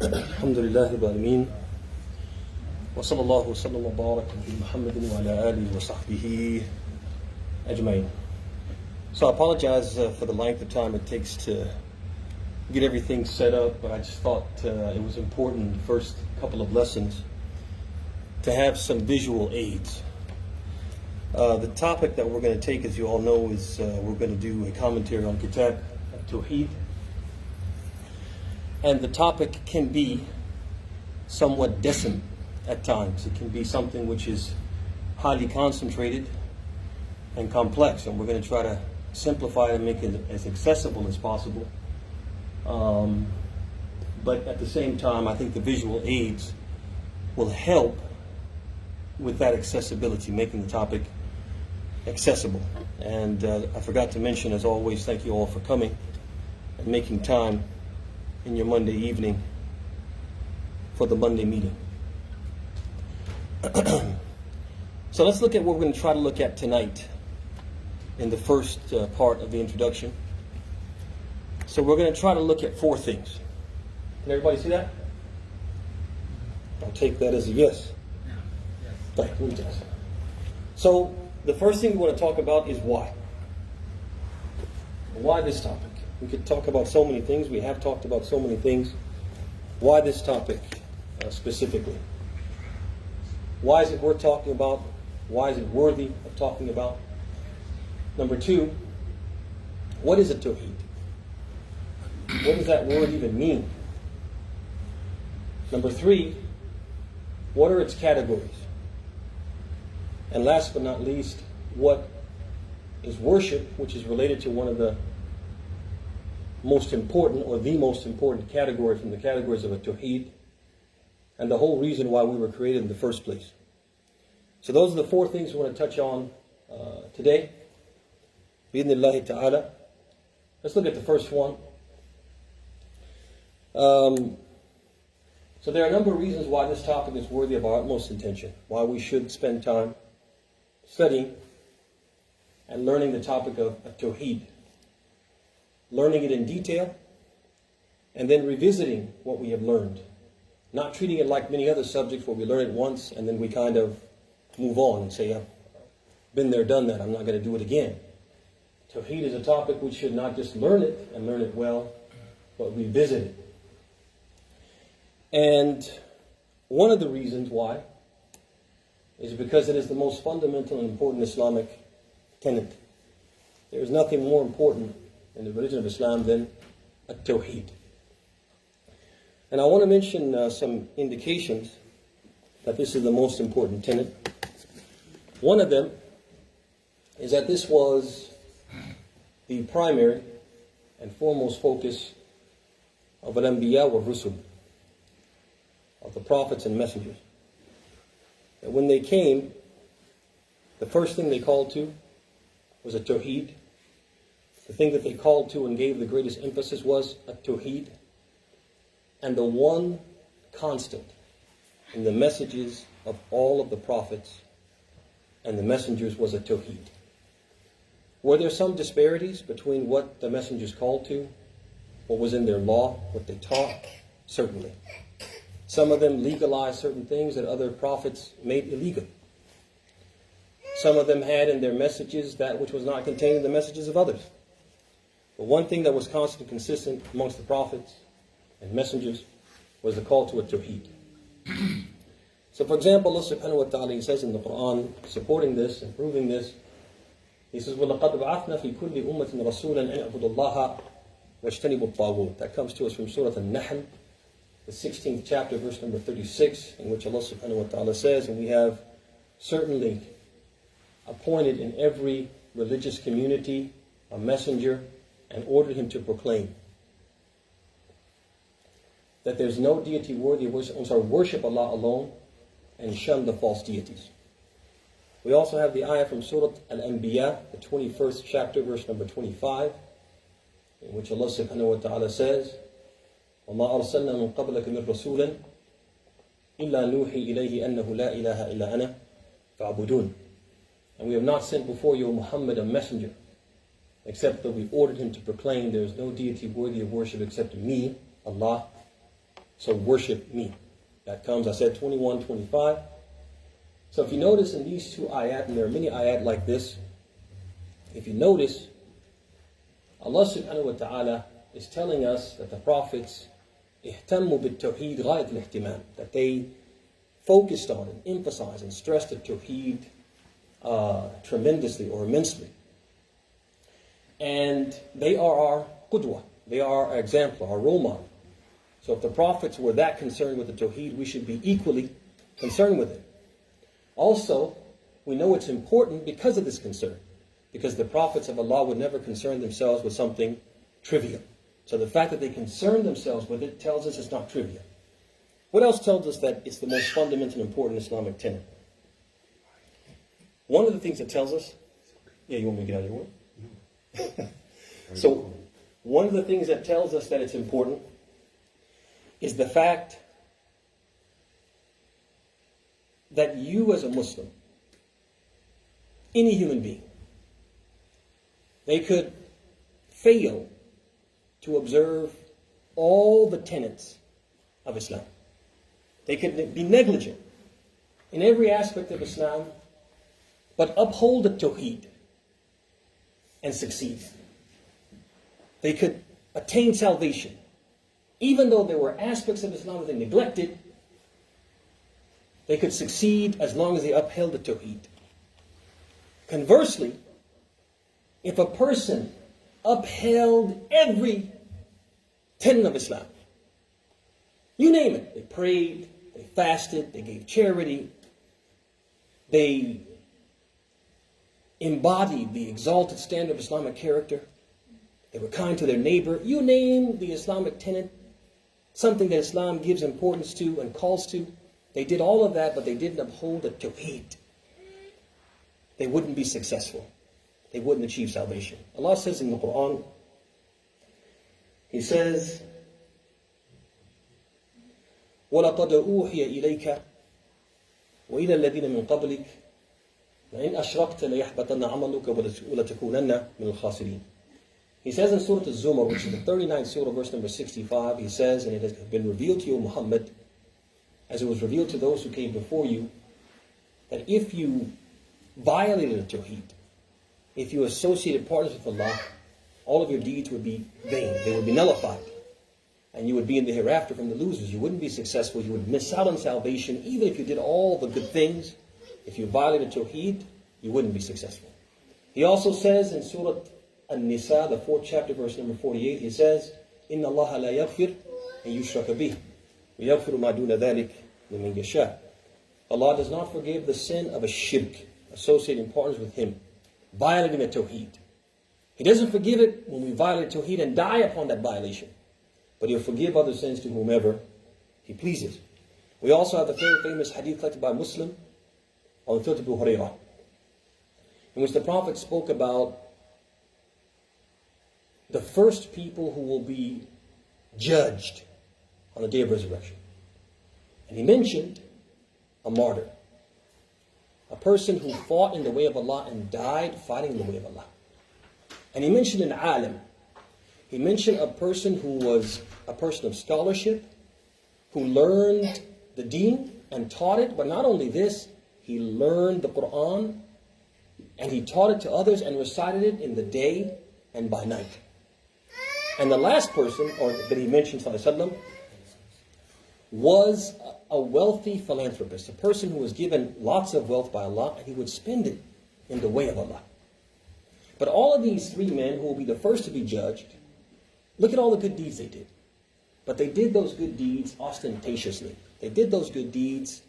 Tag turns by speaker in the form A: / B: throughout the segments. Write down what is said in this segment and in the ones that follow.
A: الحمد لله رب العالمين وصلى الله وسلم وبارك على محمد وعلى آله وصحبه أجمعين. So I apologize for the length of time it takes to get everything set up, but I just thought it was important the first couple of lessons to have some visual aids. The topic that we're going to take, as you all know, is we're going to do a commentary on Kitab, At-Tawheed. And the topic can be somewhat decent at times. It can be something which is highly concentrated and complex, and we're going to try to simplify it and make it as accessible as possible. But at the same time, I think the visual aids will help with that accessibility, making the topic accessible. And I forgot to mention, as always, thank you all for coming and making time in your Monday evening for the Monday meeting. So let's look at what we're going to try to look at tonight in the first part of the introduction. So we're going to try to look at four things. Can everybody see that? I'll take that as a yes. Yes. So the first thing we want to talk about is why. Why this topic? We could talk about so many things. We have talked about so many things. Why this topic specifically? Why is it worth talking about? Why is it worthy of talking about? Number two, what is At-Tawheed? What does that word even mean? Number three, what are its categories? And last but not least, what is worship, which is related to one of the most important, or the most important category from the categories of At-Tawheed, and the whole reason why we were created in the first place. So those are the four things we want to touch on today. Bi-idhnillahi ta'ala. Let's look at the first one. So there are a number of reasons why this topic is worthy of our utmost attention, why we should spend time studying and learning the topic of At-Tawheed, learning it in detail, and then revisiting what we have learned. Not treating it like many other subjects where we learn it once and then we kind of move on and say, I've been there, done that, I'm not going to do it again. Tawheed is a topic we should not just learn it and learn it well, but revisit it. And one of the reasons why is because it is the most fundamental and important Islamic tenet. There is nothing more important in the religion of Islam than At-Tawheed. And I want to mention some indications that this is the most important tenet. One of them is that this was the primary and foremost focus of Al-Anbiya wa Rusul, of the prophets and messengers. And when they came, the first thing they called to was At-Tawheed. The thing that they called to and gave the greatest emphasis was At-Tawheed. And the one constant in the messages of all of the prophets and the messengers was At-Tawheed. Were there some disparities between what the messengers called to, what was in their law, what they taught? Certainly. Some of them legalized certain things that other prophets made illegal. Some of them had in their messages that which was not contained in the messages of others. But one thing that was constant and consistent amongst the prophets and messengers was the call to At-Tawheed. So for example, Allah subhanahu wa ta'ala says in the Quran, supporting this and proving this, He says, وَلَقَدْ بَعَثْنَا فِي كُلِّ أُمَّةٍ رَسُولًا أَنْ اعْبُدُوا اللَّهَ وَاجْتَنِبُوا الطَّاغُوتَ. That comes to us from Surah An-Nahl, the 16th chapter, verse number 36, in which Allah subhanahu wa ta'ala says, and we have certainly appointed in every religious community a messenger and ordered him to proclaim that there's no deity worthy of worship Allah alone and shun the false deities. We also have the ayah from Surah Al-Anbiya, the 21st chapter, verse number 25, in which Allah subhanahu wa ta'ala says, وَمَا أَرْسَلْنَا مِن قَبْلَكَ مِن رَسُولٍ إِلَّا نُوحِي إِلَيْهِ أَنَّهُ لَا إِلَهَ إِلَّا أَنَا فَاعْبُدُونَ. And we have not sent before you, Muhammad, a messenger, except that we ordered him to proclaim there is no deity worthy of worship except me, Allah, So worship me. That comes, I said, 21, 25. So if you notice in these two ayat, and there are many ayat like this, if you notice, Allah subhanahu wa ta'ala is telling us that the prophets اهتموا بالتوحيد غاية الاهتمام, that they focused on and emphasized and stressed the Tawheed tremendously or immensely. And they are our qudwa, they are our example, our role model. So if the prophets were that concerned with the Tawheed, we should be equally concerned with it. Also, we know it's important because of this concern, because the prophets of Allah would never concern themselves with something trivial. So the fact that they concern themselves with it tells us it's not trivial. What else tells us that it's the most fundamental and important Islamic tenet? One of the things that tells us, yeah, you want me to get out of your way? So one of the things that tells us that it's important is the fact that you as a Muslim, any human being, they could fail to observe all the tenets of Islam. They could be negligent in every aspect of Islam, but uphold the Tawheed and succeed. They could attain salvation. Even though there were aspects of Islam that they neglected, they could succeed as long as they upheld the Tawheed. Conversely, if a person upheld every tenet of Islam, you name it, they prayed, they fasted, they gave charity, they embodied the exalted standard of Islamic character, they were kind to their neighbor, you name the Islamic tenet, something that Islam gives importance to and calls to, they did all of that, but they didn't uphold the Tawheed. They wouldn't be successful. They wouldn't achieve salvation. Allah says in the Quran, He says, وَلَقَدْ أُوحِيَ إِلَيْكَ وَإِلَى الَّذِينَ مِنْ قَبْلِكَ لَإِنْ أَشْرَكْتَ لَيَحْبَطَنَّ عَمَلُكَ وَلَتَكُونَنَّ مِنَ الْخَاسِرِينَ. He says in Surah Al-Zumar, which is the 39th Surah, verse number 65, He says, and it has been revealed to you, Muhammad, as it was revealed to those who came before you, that if you violated the Tawheed, if you associated partners with Allah, all of your deeds would be vain. They would be nullified. And you would be in the hereafter from the losers. You wouldn't be successful. You would miss out on salvation. Even if you did all the good things, if you violated Tawheed, you wouldn't be successful. He also says in Surah An-Nisa, the 4th chapter, verse number 48, He says, إِنَّ اللَّهَ لَا يَغْفِرْ أَن يُشْرَكَ بِهِ وَيَغْفِرُ مَا دُونَ ذَلِكَ لِمَنْ يَشَاءُ. Allah does not forgive the sin of a shirk, associating partners with Him, violating the Tawheed. He doesn't forgive it when we violate Tawheed and die upon that violation. But He'll forgive other sins to whomever He pleases. We also have the very famous hadith collected by Muslim, Untitled Chapter, in which the Prophet spoke about the first people who will be judged on the day of resurrection. And He mentioned a martyr, a person who fought in the way of Allah and died fighting in the way of Allah. And He mentioned an alim. He mentioned a person who was a person of scholarship, who learned the deen and taught it. But not only this, he learned the Quran and he taught it to others and recited it in the day and by night. And the last person, or that he mentioned, sallallahu alaihi wasallam, was a wealthy philanthropist, a person who was given lots of wealth by Allah and he would spend it in the way of Allah. But all of these three men who will be the first to be judged, look at all the good deeds they did. But they did those good deeds ostentatiously. They did those good deeds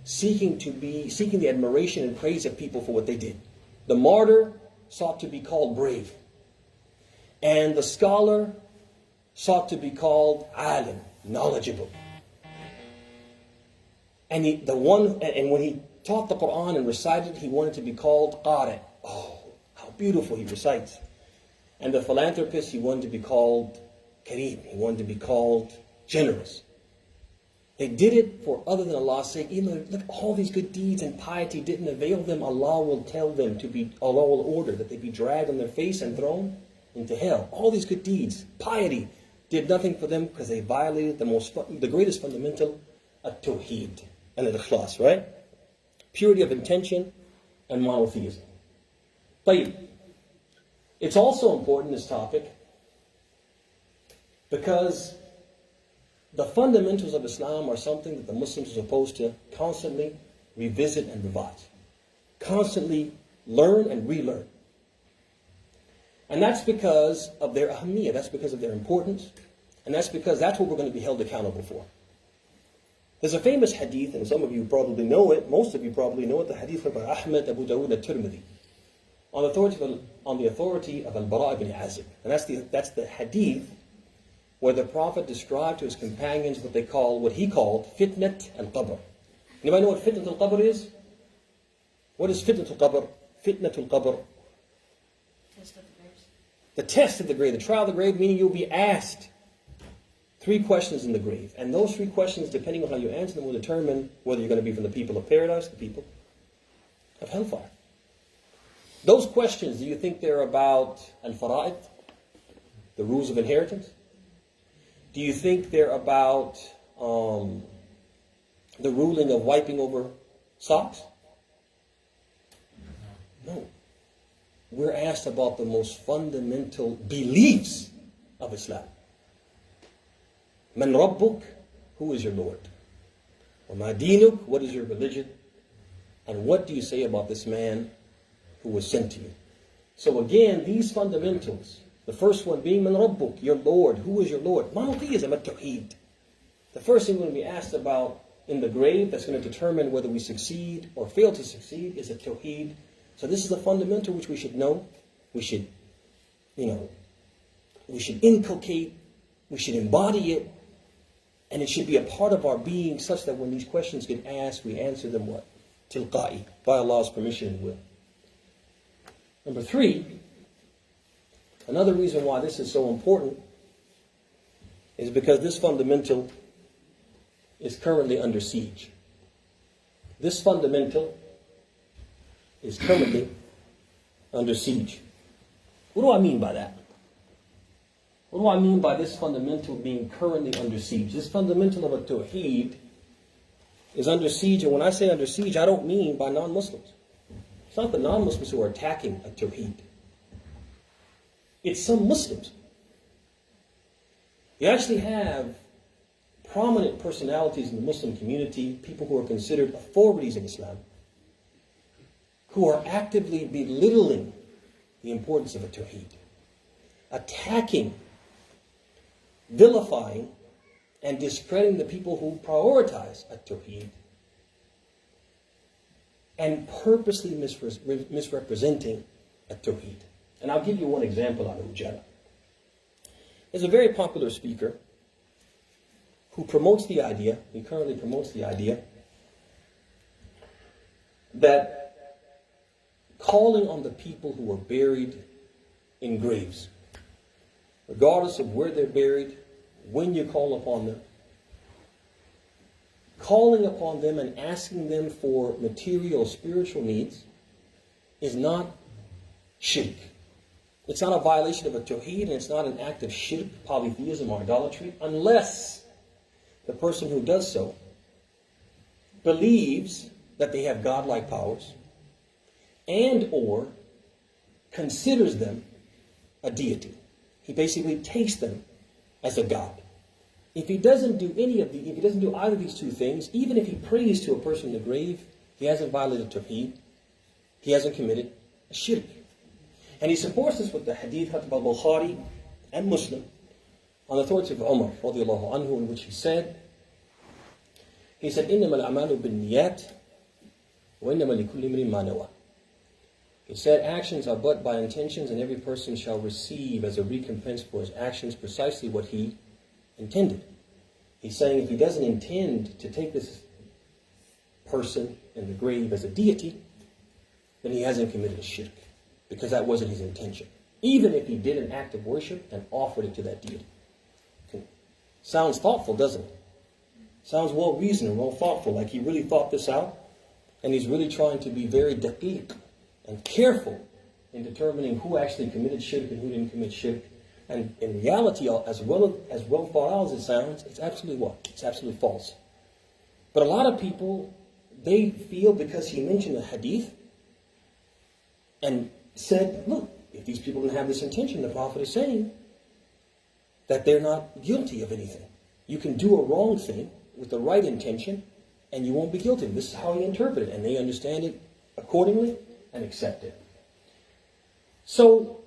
A: seeking the admiration and praise of people for what they did. The martyr sought to be called brave. And the scholar sought to be called alim, knowledgeable. And when he taught the Quran and recited, he wanted to be called qari. Oh, how beautiful he recites. And the philanthropist, he wanted to be called kareem. He wanted to be called generous. They did it for other than Allah's sake. Even look, all these good deeds and piety didn't avail them. Allah will order that they be dragged on their face and thrown into hell. All these good deeds, piety, did nothing for them because they violated the greatest fundamental, At-Tawheed and Al-Ikhlas, right? Purity of intention and monotheism. But it's also important, this topic, because the fundamentals of Islam are something that the Muslims are supposed to constantly revisit and revise. Constantly learn and relearn. And that's because of their ahamiyah, that's because of their importance, and that's because that's what we're going to be held accountable for. There's a famous hadith, and some of you probably know it, most of you probably know it, the hadith of Ahmad, Abu Dawud, At-Tirmidhi, on the authority of Al-Bara ibn Azib. And that's the hadith where the Prophet described to his companions what he called fitnat al-qabr. Anybody know what fitnat al-qabr is? What is fitnat al-qabr? Fitnat al-qabr.
B: Test of the graves.
A: The test of the grave, the trial of the grave, meaning you'll be asked 3 questions in the grave. And those 3 questions, depending on how you answer them, will determine whether you're going to be from the people of paradise, the people of hellfire. Those questions, do you think they're about al-fara'id, the rules of inheritance? Do you think they're about the ruling of wiping over socks? No. We're asked about the most fundamental beliefs of Islam. Man Rabbuk, who is your Lord? Wa ma dinuk, what is your religion? And what do you say about this man who was sent to you? So again, these fundamentals, the first one being Man Rabbuk, your Lord. Who is your Lord? Monotheism, At-Tawheed. The first thing we're going to be asked about in the grave that's going to determine whether we succeed or fail to succeed is At-Tawheed. So this is a fundamental which we should know. We should, we should inculcate, we should embody it, and it should be a part of our being such that when these questions get asked, we answer them what? Tilqa'i, by Allah's permission and will. Number 3, another reason why this is so important is because this fundamental is currently under siege. This fundamental is currently under siege. What do I mean by that? What do I mean by this fundamental being currently under siege? This fundamental of At-Tawheed is under siege, and when I say under siege, I don't mean by non-Muslims. It's not the non-Muslims who are attacking At-Tawheed. It's some Muslims. You actually have prominent personalities in the Muslim community, people who are considered authorities in Islam, who are actively belittling the importance of At-Tawheed, attacking, vilifying, and discrediting the people who prioritize At-Tawheed, and purposely misrepresenting At-Tawheed. And I'll give you one example out of Ujala. There's a very popular speaker who promotes the idea, he currently promotes the idea, that calling on the people who are buried in graves, regardless of where they're buried, when you call upon them, calling upon them and asking them for material, spiritual needs is not shirk. It's not a violation of At-Tawheed, and it's not an act of shirk, polytheism, or idolatry, unless the person who does so believes that they have godlike powers and or considers them a deity. He basically takes them as a god. If he doesn't do if he doesn't do either of these 2 things, even if he prays to a person in the grave, he hasn't violated Tawheed. He hasn't committed a shirk. And he supports this with the hadith of Al-Bukhari and Muslim on the authority of Umar radiallahu anhu, in which he said, إِنَّمَا الْأَعْمَالُ بِالنِّيَّاتِ وَإِنَّمَا لِكُلِّ امْرِئٍ مَا نَوَىٰ. He said, actions are but by intentions, and every person shall receive as a recompense for his actions precisely what he intended. He's saying if he doesn't intend to take this person in the grave as a deity, then he hasn't committed a shirk, because that wasn't his intention. Even if he did an act of worship and offered it to that deity. Sounds thoughtful, doesn't it? Sounds well-reasoned and well-thoughtful, like he really thought this out, and he's really trying to be very daqiq and careful in determining who actually committed shirk and who didn't commit shirk, And in reality, as well thought out as it sounds, it's absolutely what? It's absolutely false. But a lot of people, they feel because he mentioned a hadith and said, look, if these people didn't have this intention, the Prophet is saying that they're not guilty of anything. You can do a wrong thing with the right intention and you won't be guilty. This is how he interpreted it, and they understand it accordingly and accept it. So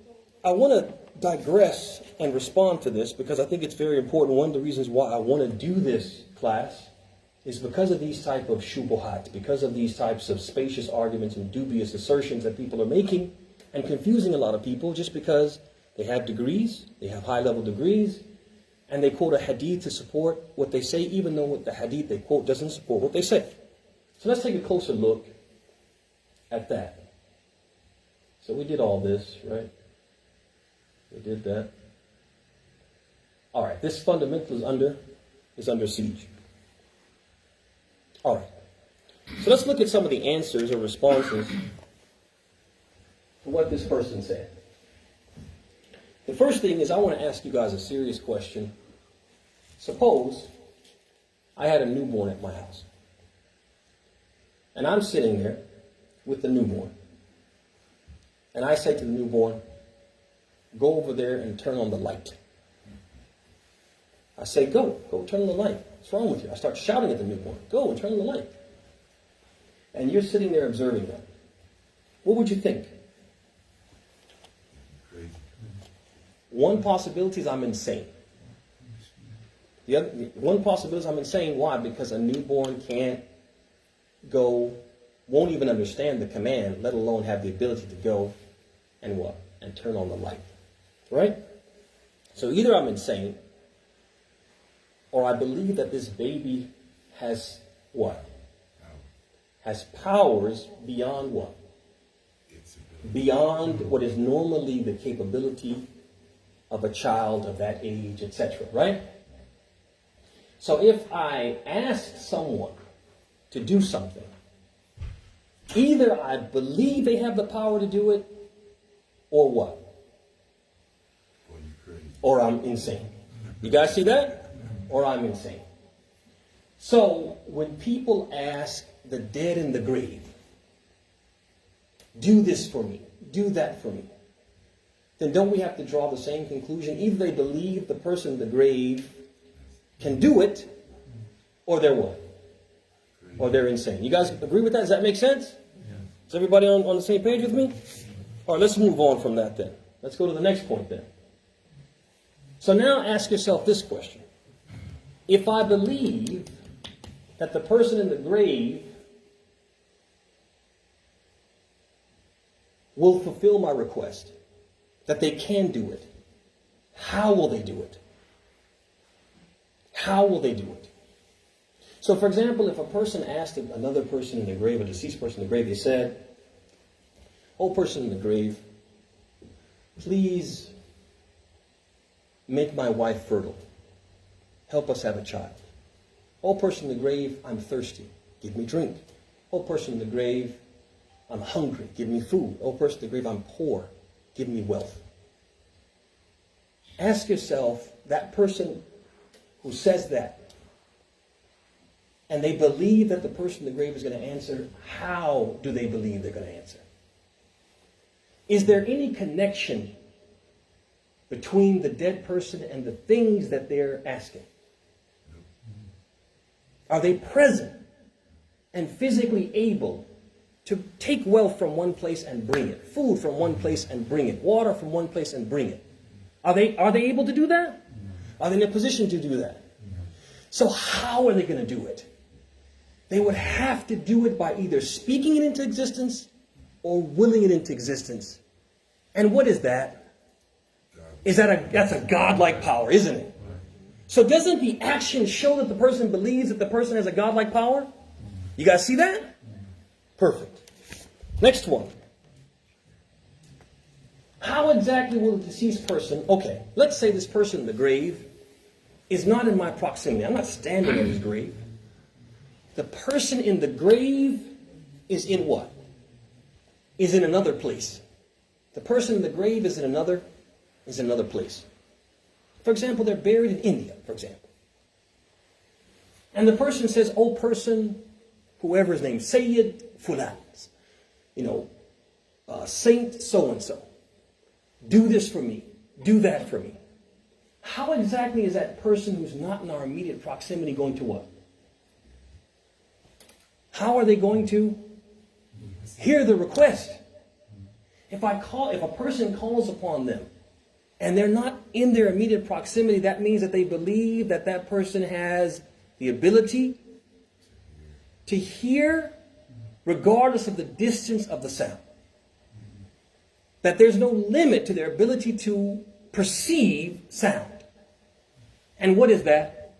A: I want to digress and respond to this because I think it's very important. One of the reasons why I want to do this class is because of these type of shubuhat, because of these types of spacious arguments and dubious assertions that people are making and confusing a lot of people just because they have degrees, they have high-level degrees, and they quote a hadith to support what they say, even though what the hadith they quote doesn't support what they say. So let's take a closer look at that. So we did all this, right? We did that. All right, this fundamental is under siege. All right. So let's look at some of the answers or responses to what this person said. The first thing is I want to ask you guys a serious question. Suppose I had a newborn at my house. And I'm sitting there with the newborn. And I say to the newborn, go over there and turn on the light. I say, go turn on the light. What's wrong with you? I start shouting at the newborn, go and turn on the light. And you're sitting there observing that. What would you think? One possibility is I'm insane. The other one possibility is I'm insane. Why? Because a newborn can't go, won't even understand the command, let alone have the ability to go and what? And turn on the light. Right? So either I'm insane, or I believe that this baby has what? Has powers beyond what? Beyond what is normally the capability of a child of that age, etc. Right? So if I ask someone to do something, either I believe they have the power to do it, or what? Or I'm insane. You guys see that? Or I'm insane. So when people ask the dead in the grave, do this for me, do that for me, then don't we have to draw the same conclusion? Either they believe the person in the grave can do it, or they're what? Or they're insane. You guys agree with that? Does that make sense? Is everybody on the same page with me? All right, let's move on from that then. Let's go to the next point then. So now ask yourself this question. If I believe that the person in the grave will fulfill my request, that they can do it, how will they do it? How will they do it? So for example, if a person asked another person in the grave, a deceased person in the grave, they said, "Oh, person in the grave, please make my wife fertile. Help us have a child. Oh, person in the grave, I'm thirsty. Give me drink. Oh, person in the grave, I'm hungry. Give me food. Oh, person in the grave, I'm poor. Give me wealth." Ask yourself, that person who says that, and they believe that the person in the grave is going to answer, how do they believe they're going to answer? Is there any connection between the dead person and the things that they're asking? Are they present and physically able to take wealth from one place and bring it, food from one place and bring it, water from one place and bring it? Are they able to do that? Are they in a position to do that? So how are they going to do it? They would have to do it by either speaking it into existence or willing it into existence. And what is that? That's a godlike power, isn't it? So doesn't the action show that the person believes that the person has a godlike power? You guys see that? Perfect. Next one. How exactly will the deceased person, okay, let's say this person in the grave is not in my proximity. I'm not standing at his grave. The person in the grave is in what? Is in another place. The person in the grave is in another place. For example, they're buried in India, for example. And the person says, oh person, whoever is named, Sayyid Fulan, Saint so-and-so, do this for me, do that for me. How exactly is that person who's not in our immediate proximity going to what? How are they going to hear the request? If a person calls upon them and they're not in their immediate proximity, that means that they believe that that person has the ability to hear regardless of the distance of the sound. That there's no limit to their ability to perceive sound. And what is that?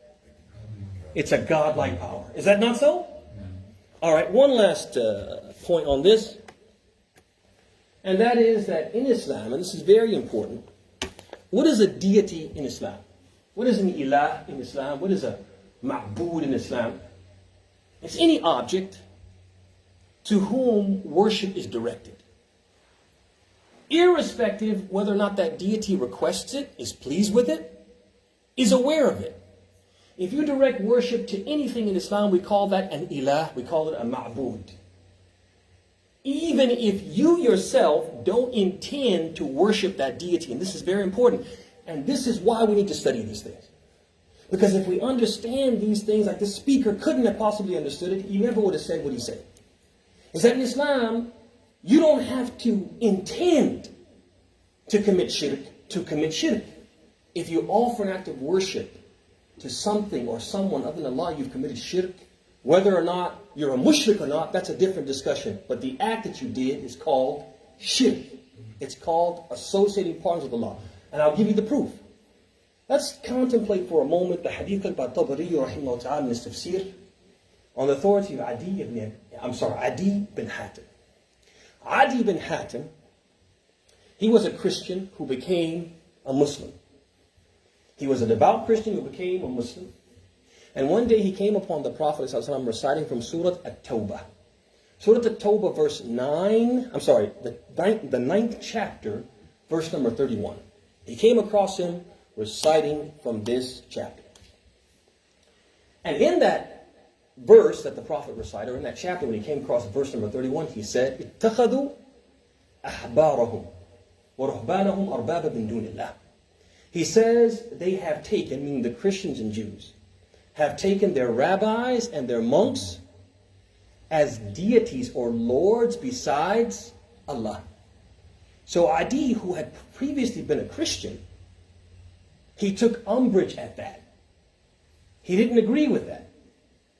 A: It's a godlike power. Is that not so? All right, one last point on this. And that is that in Islam, and this is very important, what is a deity in Islam? What is an ilah in Islam? What is a ma'bood in Islam? It's any object to whom worship is directed, irrespective whether or not that deity requests it, is pleased with it, is aware of it. If you direct worship to anything in Islam, we call that an ilah, we call it a ma'bood. Even if you yourself don't intend to worship that deity, and this is very important, and this is why we need to study these things. Because if we understand these things, like this speaker couldn't have possibly understood it, he never would have said what he said. Is that in Islam, you don't have to intend to commit shirk to commit shirk. If you offer an act of worship to something or someone other than Allah, you've committed shirk. Whether or not you're a mushrik or not, that's a different discussion. But the act that you did is called shirk. It's called associating partners with Allah. And I'll give you the proof. Let's contemplate for a moment the hadith by Tabari rahimahullah ta'ala in his tafsir on the authority of Adi bin Hatim. Adi bin Hatim, he was a Christian who became a Muslim. He was a devout Christian who became a Muslim. And one day he came upon the Prophet ﷺ reciting from Surah At-Tawbah. Surah At-Tawbah verse 9, the ninth chapter, verse number 31. He came across him reciting from this chapter. And in that verse that the Prophet recited, or in that chapter when he came across verse number 31, he said, اتَّخَذُوا أَحْبَارَهُمْ وَرُهْبَانَهُمْ أَرْبَابًا مِن دُونِ اللَّهِ. He says they have taken, meaning the Christians and Jews, have taken their rabbis and their monks as deities or lords besides Allah. So Adi, who had previously been a Christian, he took umbrage at that. He didn't agree with that.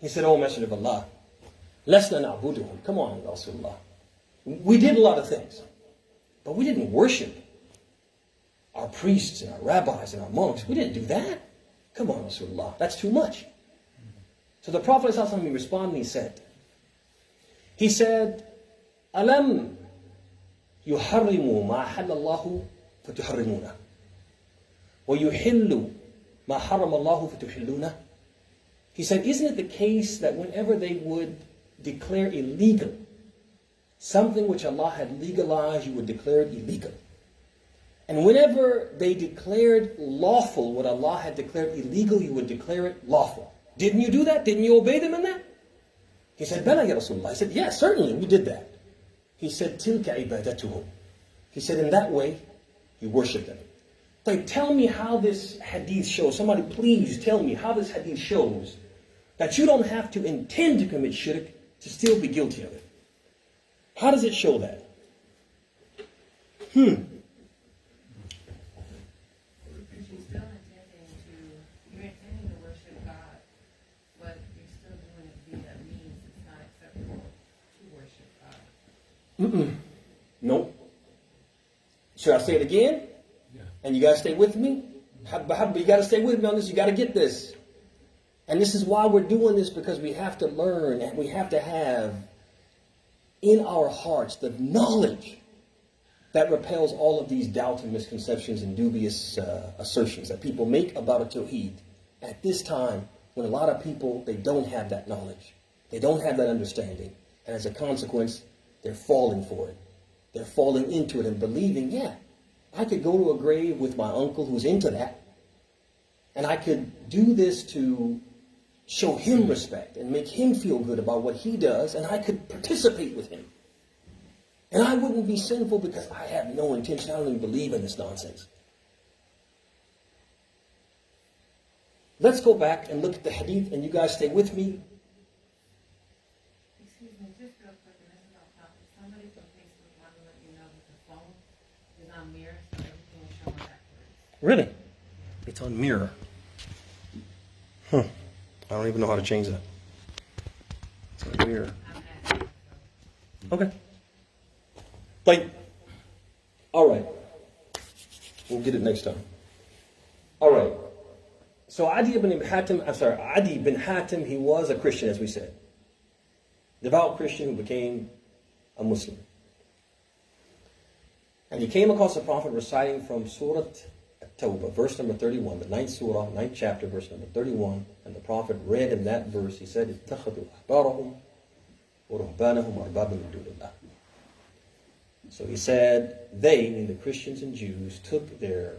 A: He said, oh, Messenger of Allah, لَسْنَا نَعْبُدُهُمْ. Come on, Rasulullah. We did a lot of things, but we didn't worship our priests and our rabbis and our monks. We didn't do that. Come on, Rasulullah. That's too much. So the Prophet ﷺ responded and he said, أَلَمْ يُحَرِّمُوا مَا حَلَّ اللَّهُ فَتُحَرِّمُونَ وَيُحِلُّ مَا حَرَّمَ اللَّهُ فَتُحِلُّونَ. He said, isn't it the case that whenever they would declare illegal something which Allah had legalized, you would declare it illegal? And whenever they declared lawful what Allah had declared illegal, you would declare it lawful. Didn't you do that? Didn't you obey them in that? He said, Bala ya Rasulullah. I said, yes, certainly, we did that. He said, Tilka ibadatuhum. He said, in that way, you worship them. Like, tell me how this hadith shows. Somebody please tell me how this hadith shows that you don't have to intend to commit shirk to still be guilty of it. How does it show that? Nope. Should I say it again? Yeah. And you got to stay with me? You got to stay with me on this. You got to get this. And this is why we're doing this, because we have to learn and we have to have in our hearts the knowledge that repels all of these doubts and misconceptions and dubious assertions that people make about At-Tawheed at this time when a lot of people, they don't have that knowledge. They don't have that understanding. And as a consequence, they're falling for it. They're falling into it and believing, yeah, I could go to a grave with my uncle who's into that, And I could do this to show him respect and make him feel good about what he does, and I could participate with him. And I wouldn't be sinful because I have no intention. I don't even believe in this nonsense. Let's go back and look at the hadith, and you guys stay with me.
B: Excuse me, just real quick, and this is off topic. Somebody from Facebook wanted to let you know that the phone is on mirror, so everything is showing backwards.
A: Really? It's on mirror. I don't even know how to change that. It's on mirror.
B: I'm asking.
A: Okay. Like, all right. We'll get it next time. All right. So Adi bin Hatim, he was a Christian, as we said. Devout Christian who became a Muslim. And he came across the Prophet reciting from Surah At-Tawheed, verse number 31, the 9th surah, 9th chapter, verse number 31. And the Prophet read in that verse, he said, اتَّخَذُوا أَحْبَارَهُمْ وَرُهْبَانَهُمْ أَرْبَابًا مِنْ دُونِ اللَّهِ. So he said, they, meaning the Christians and Jews, took their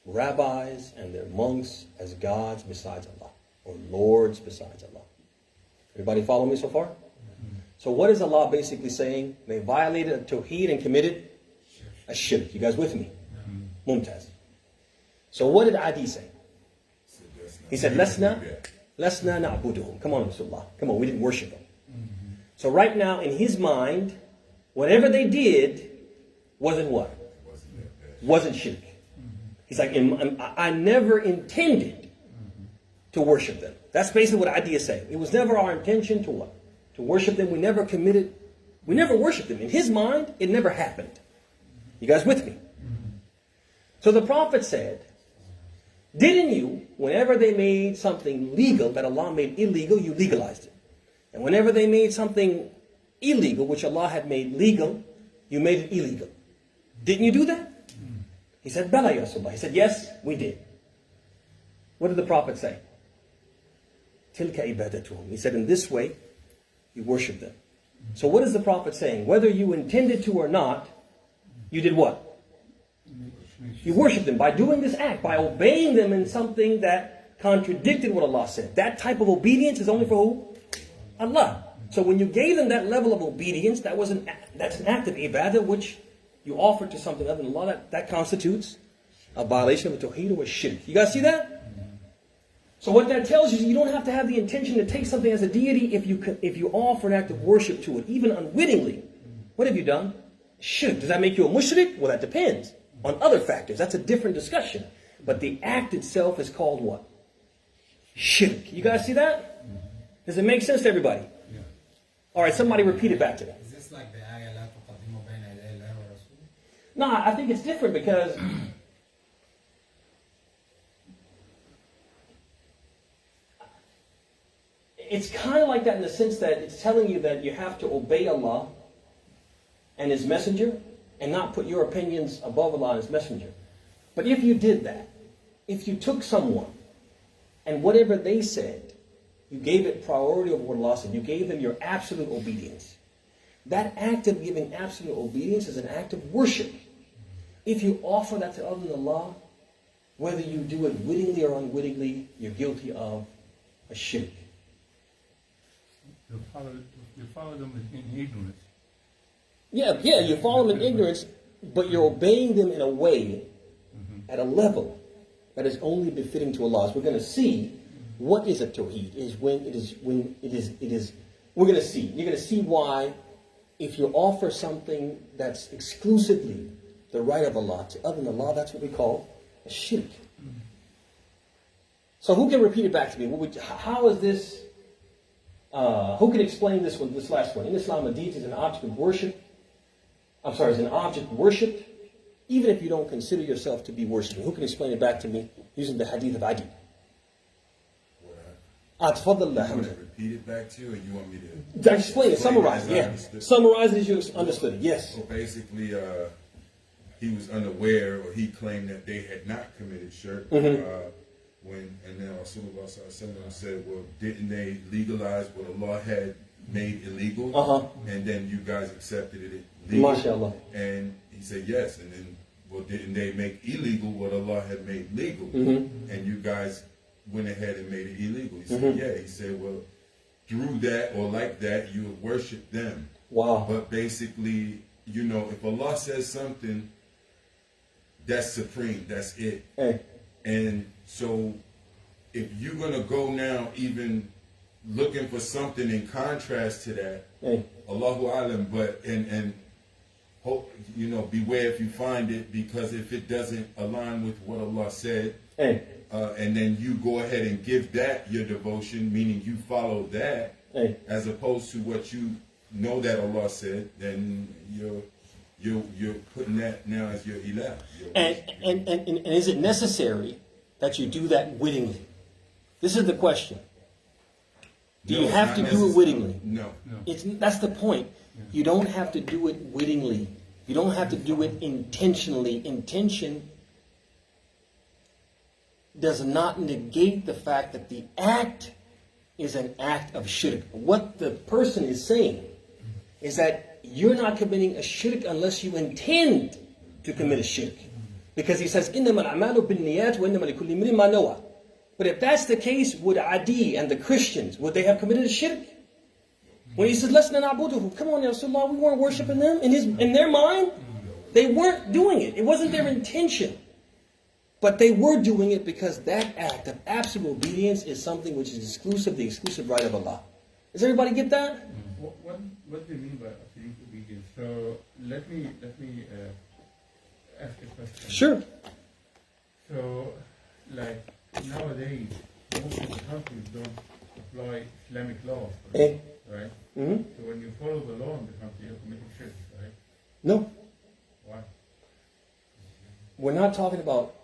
A: rabbis and their monks as gods besides Allah, or lords besides Allah. Everybody follow me so far? So what is Allah basically saying? They violated At-Tawheed and committed a shirk. You guys with me? Mumtaz. So what did Adi say? He said, Lasna na'buduhum. Come on, Rasulullah. Come on, we didn't worship them. So right now, in his mind, whatever they did wasn't what? Wasn't shirk. He's like, I never intended to worship them. That's basically what Adi is saying. It was never our intention to what? To worship them. We never worshiped them. In his mind, it never happened. You guys with me? So the Prophet said, didn't you, whenever they made something legal that Allah made illegal, you legalized it. And whenever they made something illegal, which Allah had made legal, you made it illegal. Didn't you do that? He said, Bala ya Rasulullah. He said, yes, we did. What did the Prophet say? Tilka ibadatuhum. He said, in this way, you worship them. So what is the Prophet saying? Whether you intended to or not, you did what? You worship them by doing this act, by obeying them in something that contradicted what Allah said. That type of obedience is only for who? Allah. So when you gave them that level of obedience, that's an act of ibadah which you offer to something other than Allah. That constitutes a violation of At-Tawheed or a shirk. You guys see that? So what that tells you is you don't have to have the intention to take something as a deity if you offer an act of worship to it, even unwittingly. What have you done? Shirk. Does that make you a mushrik? Well, that depends on other factors. That's a different discussion. But the act itself is called what? Shirk. You guys see that? Does it make sense to everybody?
C: Yeah.
A: All right, somebody repeat it back to me.
C: Is this like the ayah la tuqaddimu bayna yaday Allahi wa Rasul?
A: No, I think it's different because it's kind of like that in the sense that it's telling you that you have to obey Allah and His Messenger and not put your opinions above Allah and His Messenger. But if you did that, if you took someone and whatever they said, you gave it priority over what Allah said, you gave them your absolute obedience. That act of giving absolute obedience is an act of worship. If you offer that to other than Allah, whether you do it wittingly or unwittingly, you're guilty of a shirk.
D: You follow them in ignorance.
A: Yeah, you follow them in ignorance, but you're obeying them in a way, at a level, that is only befitting to Allah. So we're going to see what is At-Tawheed. We're going to see. You're going to see why, if you offer something that's exclusively the right of Allah to other than Allah, that's what we call a shirk. So who can repeat it back to me? How is this? Who can explain this one? This last one. In Islam, a deity is an object of worship. Is an object worshipped, even if you don't consider yourself to be worshiping. Who can explain it back to me using the hadith of Adi? At-Tawheed.
E: You want to repeat it back to you, or you want me to
A: explain it, summarize it, yeah. Summarize it as you understood it, yes.
E: So basically, he was unaware, or he claimed that they had not committed shirk. And then Rasulullah said, well, didn't they legalize what Allah had made illegal? And then you guys accepted it legal.
A: MashaAllah.
E: And he said yes. And then well, didn't they make illegal what Allah had made legal? And you guys went ahead and made it illegal. He said, yeah. He said, well, through that or like that, you would worship them.
A: Wow.
E: But basically, you know, if Allah says something, that's supreme. That's it.
A: Hey.
E: And so if you're going to go now even looking for something in contrast to that,
A: Hey.
E: Allahu Alam, but and hope, you know, beware if you find it, because if it doesn't align with what Allah said,
A: Hey.
E: And then you go ahead and give that your devotion, meaning you follow that,
A: Hey.
E: as opposed to what you know that Allah said, then you're putting that now as your ilah.
A: And is it necessary that you do that wittingly? This is the question. Do you have to do it wittingly?
E: No.
A: That's the point. You don't have to do it wittingly. You don't have to do it intentionally. Intention does not negate the fact that the act is an act of shirk. What the person is saying is that you're not committing a shirk unless you intend to commit a shirk. Because he says, إِنَّمَا الْأَعْمَالُ بِالنِّيَّاتِ وَإِنَّمَا لِكُلِّ امْرِئٍ مَّا نَوَى. But if that's the case, would Adi and the Christians, would they have committed a shirk? When he says, لَسْنَا نَعْبُدُهُ, come on, Ya Rasulullah, we weren't worshiping them. In their mind, they weren't doing it. It wasn't their intention. But they were doing it because that act of absolute obedience is something which is the exclusive right of Allah. Does everybody get that?
D: What do you mean by absolute obedience? So let me ask a question.
A: Sure.
D: So, like nowadays, most of the countries don't apply Islamic law,
A: Eh?
D: right?
A: Mm-hmm.
D: So when you follow the law in the country, you're committing shirk, right?
A: No.
D: Why?
A: We're not talking about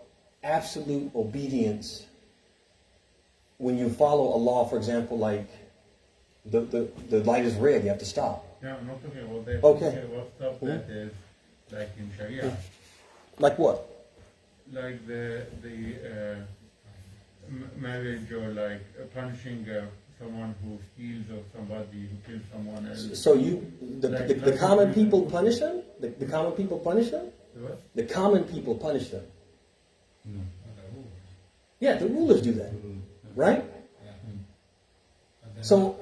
A: absolute obedience when you follow Allah, for example, like the light is red, you have to stop.
D: No, I'm not talking about that.
A: Okay.
D: I'm talking about stuff that is like in Sharia.
A: Like what?
D: Like the marriage, or like punishing someone who steals, or somebody who kills someone else.
A: So the common people punish them? The common people punish them?
D: What?
A: The common people punish them.
D: No.
A: Yeah, the rulers do that. Right? So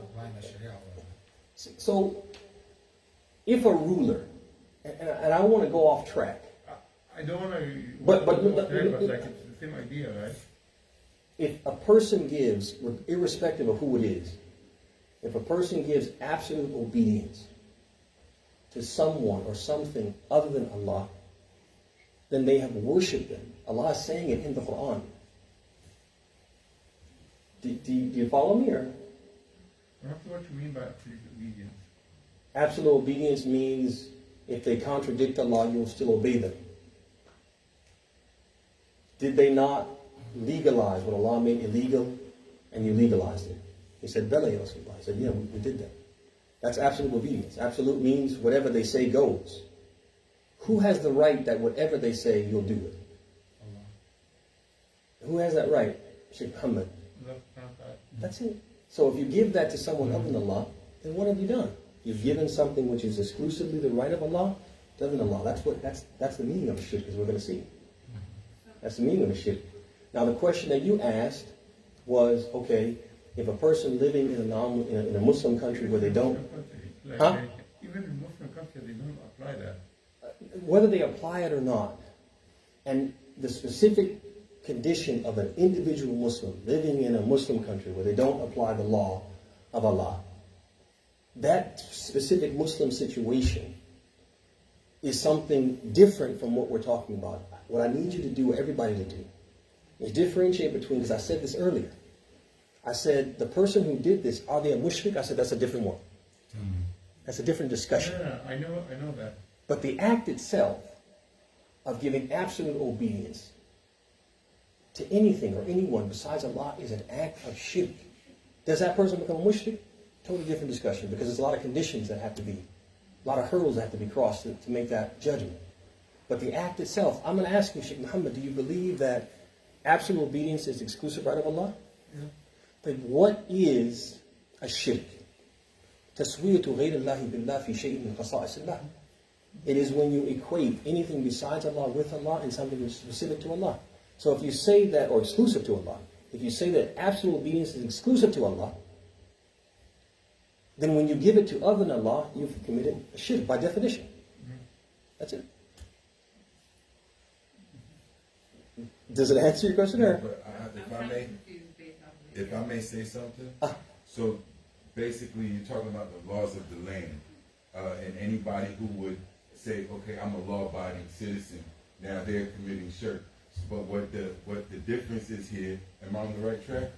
A: if a ruler, and I want to go off track.
D: I don't want to.
A: But
D: like it's the same idea, right?
A: If a person gives, irrespective of who it is, if a person gives absolute obedience to someone or something other than Allah, then they have worshipped them. Allah is saying it in the Quran. Do you follow me? Or?
D: I'm not sure what you mean by absolute obedience.
A: Absolute obedience means if they contradict Allah, you'll still obey them. Did they not legalize what Allah made illegal, and you legalized it? He said, Bala, Ya Rasulullah. He said, yeah, we did that. That's absolute obedience. Absolute means whatever they say goes. Who has the right that whatever they say, you'll do it?
D: Allah.
A: Who has that right? Sheikh Muhammad. That's it. So if you give that to someone other than Allah, then what have you done? You've given something which is exclusively the right of Allah, other than Allah. That's the meaning of a shirk, as we're going to see. That's the meaning of a shirk. Now the question that you asked was, okay, if a person living in a Muslim country where they don't,
D: Even in Muslim countries, they don't apply that.
A: Whether they apply it or not, and the specific condition of an individual Muslim living in a Muslim country where they don't apply the law of Allah, that specific Muslim situation is something different from what we're talking about. What I need you to do, everybody to do, is differentiate between, because I said this earlier. I said, the person who did this, are they a mushrik? I said, that's a different one. That's a different discussion.
D: Yeah, I know that.
A: But the act itself of giving absolute obedience to anything or anyone besides Allah is an act of shirk. Does that person become a mushrik? Totally different discussion, because there's a lot of conditions that have to be, a lot of hurdles that have to be crossed to make that judgment. But the act itself, I'm going to ask you, Sheikh Muhammad, do you believe that absolute obedience is the exclusive right of Allah?
D: Yeah.
A: But what is a shirk? تسوية غير الله بالله في شيء من خصائص الله. It is when you equate anything besides Allah with Allah and something which is specific to Allah. So if you say that, or exclusive to Allah, if you say that absolute obedience is exclusive to Allah, then when you give it to other than Allah, you've committed a shirk by definition. That's it. Does it answer your question? Or?
E: But if I may say something,
A: Ah.
E: so basically you're talking about the laws of the land, and anybody who would say, okay, I'm a law-abiding citizen, now they're committing shirk. But what the difference is here, am I on the right track?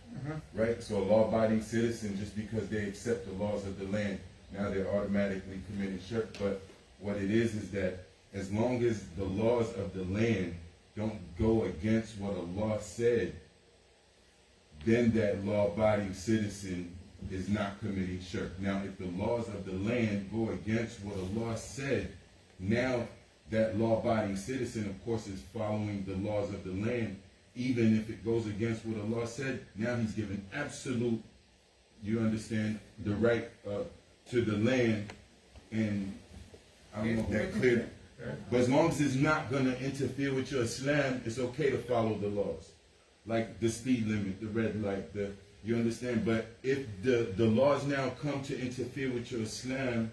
E: Right? So a law-abiding citizen, just because they accept the laws of the land, now they're automatically committing shirk. But what it is that as long as the laws of the land don't go against what Allah said, then that law-abiding citizen is not committing shirk. Now, if the laws of the land go against what Allah said, now that law-abiding citizen, of course, is following the laws of the land, even if it goes against what Allah said. Now he's given absolute, you understand, the right to the land, and I don't know if that clear. But as long as it's not going to interfere with your Islam, it's okay to follow the laws, like the speed limit, the red light, you understand. But if the laws now come to interfere with your Islam,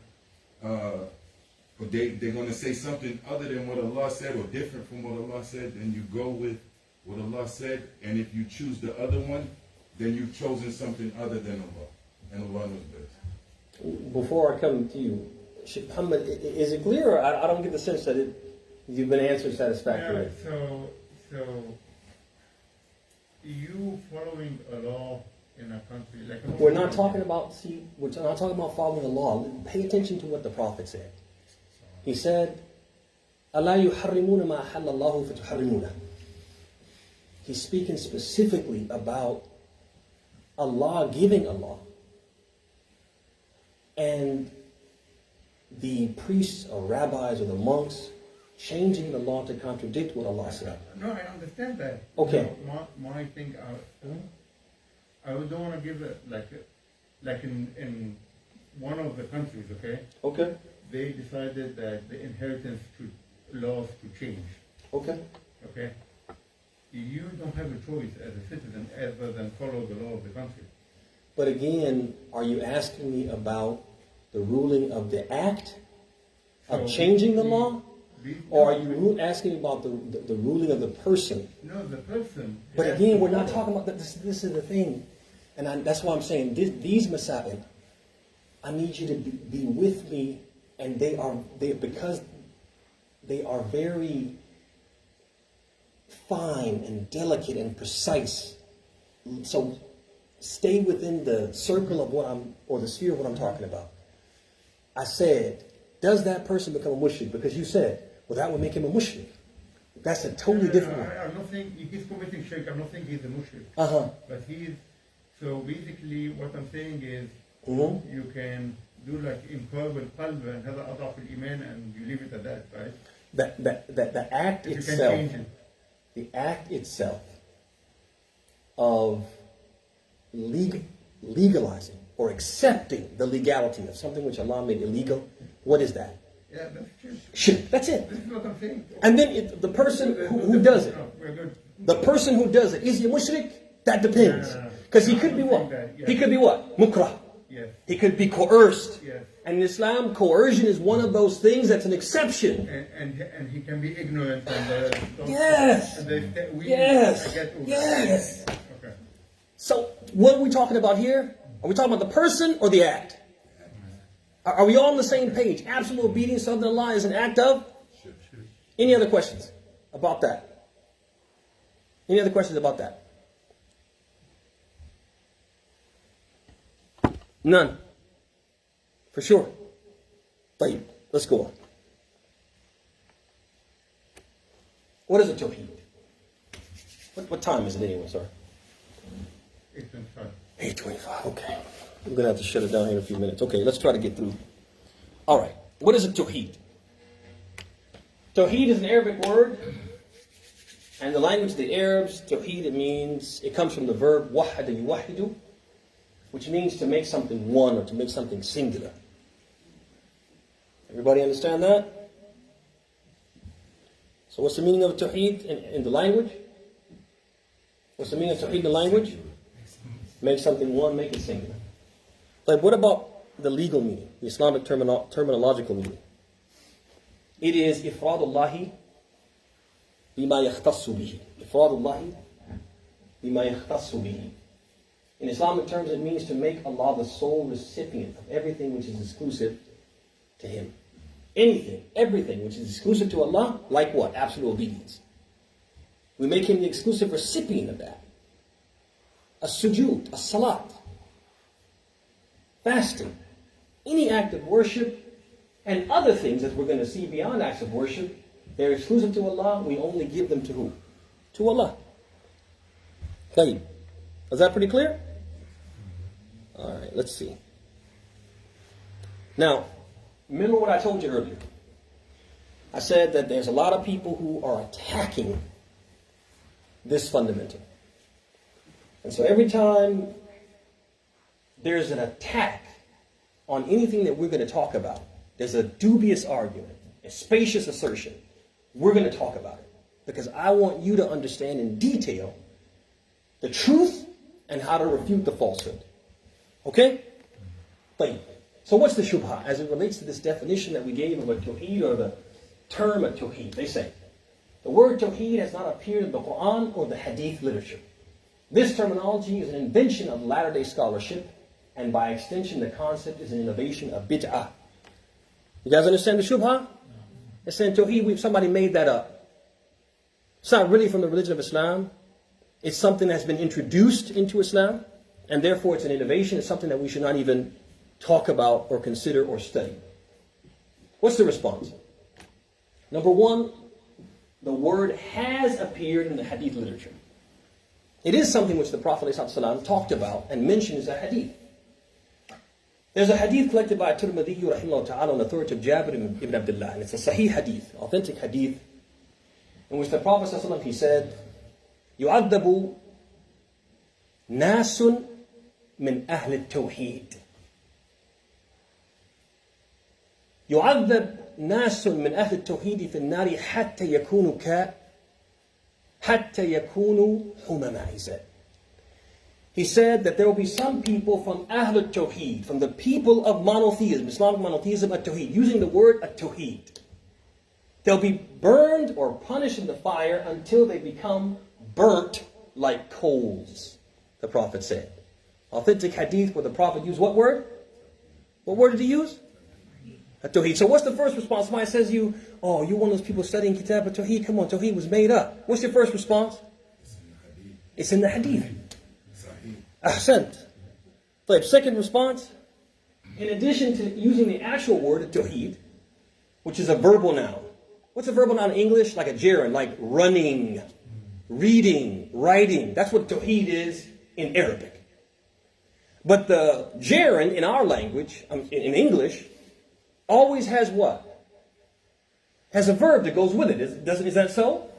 E: they're going to say something other than what Allah said or different from what Allah said, then you go with what Allah said. And if you choose the other one, then you've chosen something other than Allah. And Allah knows best.
A: Before I come to you, Sheikh Muhammad, is it clear? Or I don't get the sense that you've been answered satisfactorily.
D: Yeah, so you following a law in a country like
A: We're not talking about following the law. Pay attention to what the Prophet said. He said, أَلَا يُحَرِّمُونَ مَا أَحَلَّ اللَّهُ فَتُحَرِّمُونَ. He's speaking specifically about Allah giving a law, and the priests or rabbis or the monks changing the law to contradict what Allah said.
D: No, I understand that.
A: Okay.
D: No, my thing, I don't want to give it like in one of the countries, okay?
A: Okay.
D: They decided that the inheritance laws to change.
A: Okay.
D: Okay. You don't have a choice as a citizen other than follow the law of the country.
A: But again, are you asking me about the ruling of the act of changing the law? Or are you asking about the ruling of the person?
D: No, the person.
A: But again, we're not talking about that. This is the thing. And that's why I'm saying these masail, I need you to be with me. And because they are very fine and delicate and precise. So stay within the circle of or the sphere of what I'm talking about. I said, does that person become a mushrik? Because you said, well, that would make him a mushrik. That's a totally different one.
D: I'm not saying he's committing shirk. I'm not saying he's a mushrik. But so basically what I'm saying is, you can do like inqab al-qalb and هذا أضعف الإيمان, and you leave it at that, right?
A: The act
D: if
A: itself,
D: you can change it.
A: the act itself of legalizing or accepting the legality of something which Allah made illegal, what is that?
D: Yeah, that's true.
A: Shirk. That's it.
D: This is what I'm saying.
A: And then the person who does it,
D: No, we're good.
A: the person who does it, is he a mushrik? That depends. Because he could be what? He could be what? Mukrah.
D: Yes.
A: He could be coerced.
D: Yes.
A: And in Islam, coercion is one of those things that's an exception.
D: And he can be ignorant and
A: Yes. Yes. Yes.
D: Okay.
A: So what are we talking about here? Are we talking about the person or the act? Are we all on the same page? Absolute obedience to Allah is an act of? Any other questions about that? Any other questions about that? None. For sure. طيب, let's go on. What is a tawheed? What time is it anyway, sorry?
D: 8:25.
A: 8:25, okay. I'm going to have to shut it down here in a few minutes. Okay, let's try to get through. All right. What is a tawheed? Tawheed is an Arabic word. And the language of the Arabs, tawheed, it comes from the verb wahada yuwahidu, which means to make something one or to make something singular. Everybody understand that? So what's the meaning of Tawheed in the language? What's the meaning of Tawheed in the language? Make something one, make it singular. But what about the legal meaning, the Islamic terminological meaning? It is ifradullahi bima yakhtassu bihi. Ifradullahi bima yakhtassu bihi. In Islamic terms, it means to make Allah the sole recipient of everything which is exclusive to Him. Anything, everything which is exclusive to Allah, like what? Absolute obedience. We make Him the exclusive recipient of that. As-sujood, as-salat, fasting, any act of worship, and other things that we're going to see beyond acts of worship, they're exclusive to Allah. We only give them to who? To Allah. Tayyib. Is that pretty clear? All right, let's see. Now, remember what I told you earlier. I said that there's a lot of people who are attacking this fundamental. And so every time there's an attack on anything that we're going to talk about, there's a dubious argument, a spacious assertion, we're going to talk about it. Because I want you to understand in detail the truth and how to refute the falsehood. Okay? So what's the shubha as it relates to this definition that we gave of At-Tawheed, or the term At-Tawheed? They say the word Tawheed has not appeared in the Quran or the Hadith literature. This terminology is an invention of latter-day scholarship, and by extension the concept is an innovation of bid'ah. You guys understand the shubha? They're saying Tawheed, somebody made that up. It's not really from the religion of Islam. It's something that's been introduced into Islam, and therefore it's an innovation. It's something that we should not even talk about or consider or study. What's the response? Number one, the word has appeared in the Hadith literature. It is something which the Prophet ﷺ talked about and mentioned as a Hadith. There's a Hadith collected by At-Tirmidhi rahimahullah ta'ala on the authority of Jabir ibn Abd'Llah, and it's a Sahih Hadith, authentic Hadith, in which the Prophet ﷺ, he said, يُعَذَّبُ نَاسٌ مِنْ أَهْلِ التَّوْحِيدِ. يُعَذَّبْ نَاسٌ مِنْ أَهْلِ التَّوْحِيدِ فِي النَّارِ حَتَّى يَكُونُوا حُمَمًا, he said. He said that there will be some people from Ahl At-Tawheed, from the people of monotheism, Islamic monotheism, At-Tawheed, using the word At-Tawheed. They'll be burned or punished in the fire until they become burnt like coals, the Prophet said. Authentic hadith where the Prophet used what word? What word did he use? At-Tawheed. So what's the first response? Somebody says you're one of those people studying Kitab At-Tawheed. Come on, Tawheed was made up. What's your first response? It's in the hadith. Ahsant. Second response, in addition to using the actual word At-Tawheed, which is a verbal noun. What's a verbal noun in English? Like a gerund, like running, reading, writing. That's what Tawheed is in Arabic. But the gerund in our language, in English, always has what? Has a verb that goes with it. Is that so?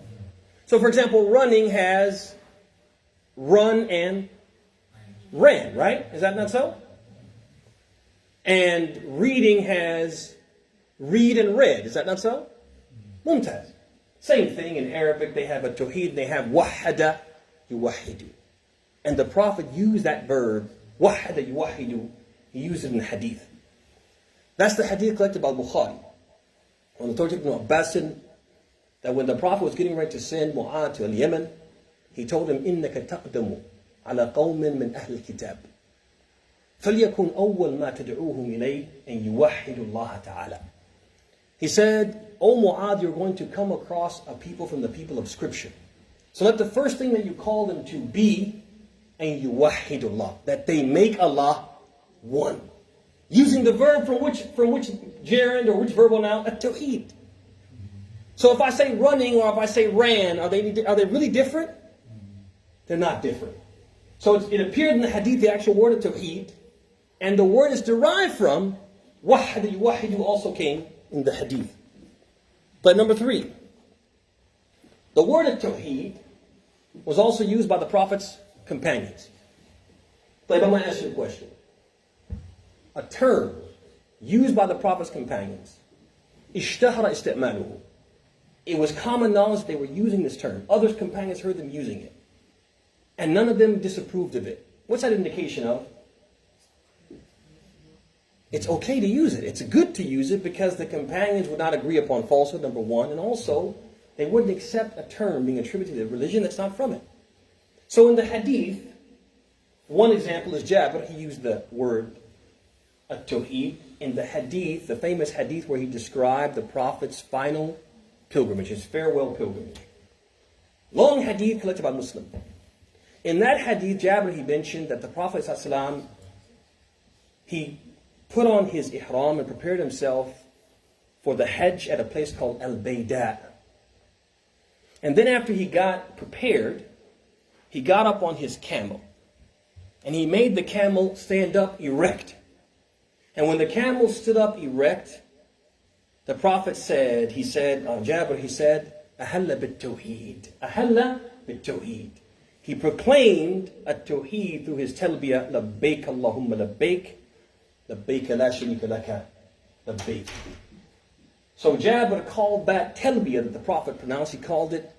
A: So for example, running has run and ran, right? Is that not so? And reading has read and read. Is that not so? Mumtaz. Same thing in Arabic. They have a tawheed. They have wahada yuwahidu. And the Prophet used that verb, wahada yuwahidu. He used it in the hadith. That's the hadith collected by Bukhari. On the authority of Ibn Abbas, that when the Prophet was getting ready to send Mu'adh to Yemen, he told him, إِنَّكَ تَقْدَمُ على قوم من أهل الكتاب فليكن أول ما تدعوهم إليه أن يوحدوا الله تعالى. He said, O Mu'adh, you're going to come across a people from the people of Scripture. So let the first thing that you call them to be أن يوحدوا الله, that they make Allah one. Using the verb from which gerund or which verbal noun? At-Tawheed. So if I say running or if I say ran, are they really different? They're not different. So it appeared in the hadith, the actual word At-Tawheed, and the word is derived from wahada yuwahidu, also came in the hadith. But number 3, the word At-Tawheed was also used by the Prophet's companions. But I'm going to ask you a question. A term used by the Prophet's companions, اشتهر استعماله, It was common knowledge they were using this term. Other companions heard them using it. And none of them disapproved of it. What's that indication of? It's okay to use it. It's good to use it because the companions would not agree upon falsehood, number one, and also they wouldn't accept a term being attributed to a religion that's not from it. So in the hadith, one example is Jabir. He used the word At-Tawheed in the hadith, the famous hadith where he described the Prophet's final pilgrimage, his farewell pilgrimage. Long hadith collected by Muslim. In that hadith, Jabir, he mentioned that the Prophet ﷺ, he put on his ihram and prepared himself for the Hajj at a place called Al-Bayda. And then after he got prepared, he got up on his camel. And he made the camel stand up erect. And when the camel stood up erect, the Prophet said, Jabir, he said, Ahalla bit-Tawheed. Ahalla bit-Tawheed. He proclaimed At-Tawheed through his talbiyah, Labbaik Allahumma Labbaik. Labbaik la sharika laka. Labbaik. So Jabir called that talbiyah that the Prophet pronounced, he called it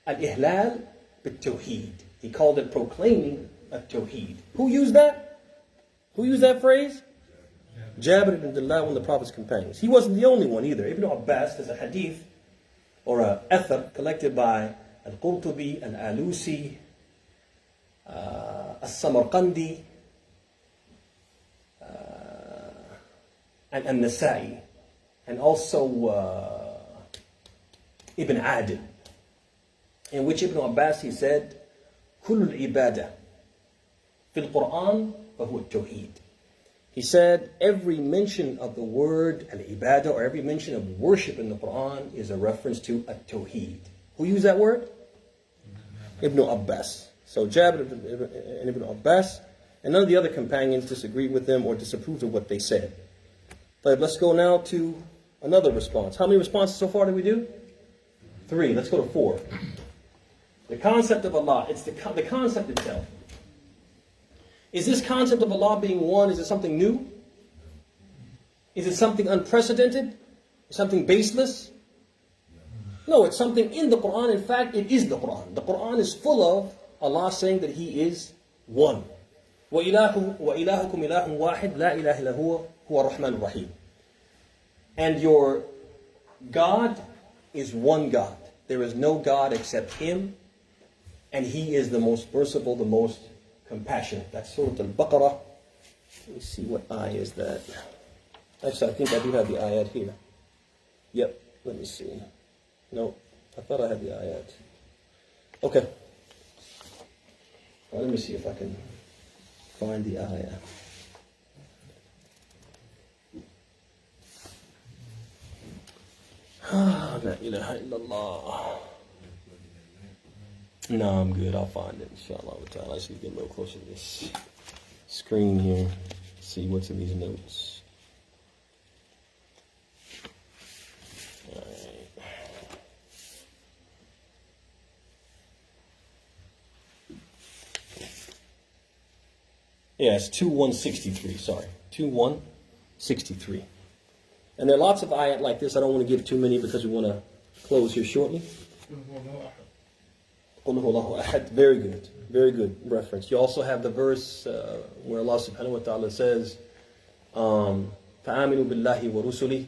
A: Al-Ihlal bit-Tawheed. He called it proclaiming At-Tawheed. Who used that? Who used that phrase? Jabir ibn Abd'Llah, one of the Prophet's companions. He wasn't the only one either. Ibn Abbas, there's a hadith or a athar collected by Al-Qurtubi, Al-Alusi, Al-Samarqandi, and Al-Nasa'i, and also Ibn Adil, in which Ibn Abbas, he said, كل العبادة في القرآن فهو التوحيد. He said, every mention of the word al-ibadah, or every mention of worship in the Quran is a reference to At-Tawheed. Who used that word? Ibn Abbas. So Jabir and Ibn Abbas, and none of the other companions disagreed with them or disapproved of what they said. But let's go now to another response. How many responses so far did we do? 3. Let's go to 4. The concept of Allah. It's the concept itself. Is this concept of Allah being one, is it something new? Is it something unprecedented? Something baseless? No, it's something in the Quran. In fact, it is the Quran. The Quran is full of Allah saying that He is one. وَإِلَهُكُمْ إِلَهٌ وَاحِدٌ لَا إِلَهَ إِلَّا هُوَ هُوَ الرَّحْمَنُ الرَّحِيمُ. And your God is one God. There is no God except Him. And He is the most merciful, the most compassionate. That's Surah Al-Baqarah. Let me see what ayah is that. Actually, I think I do have the ayat here. Yep, let me see. No, I thought I had the ayat. Okay. Well, let me see if I can find the ayah. La ilaha illallah. No, I'm good. I'll find it, inshallah. I should get a little closer to this screen here. See what's in these notes. All right. Yeah, it's 2:163. Sorry, 2:163. And there are lots of ayat like this. I don't want to give too many because we want to close here shortly. Very good. Very good reference. You also have the verse where Allah subhanahu wa ta'ala says, فَآمِنُوا بِاللَّهِ وَرُسُلِهِ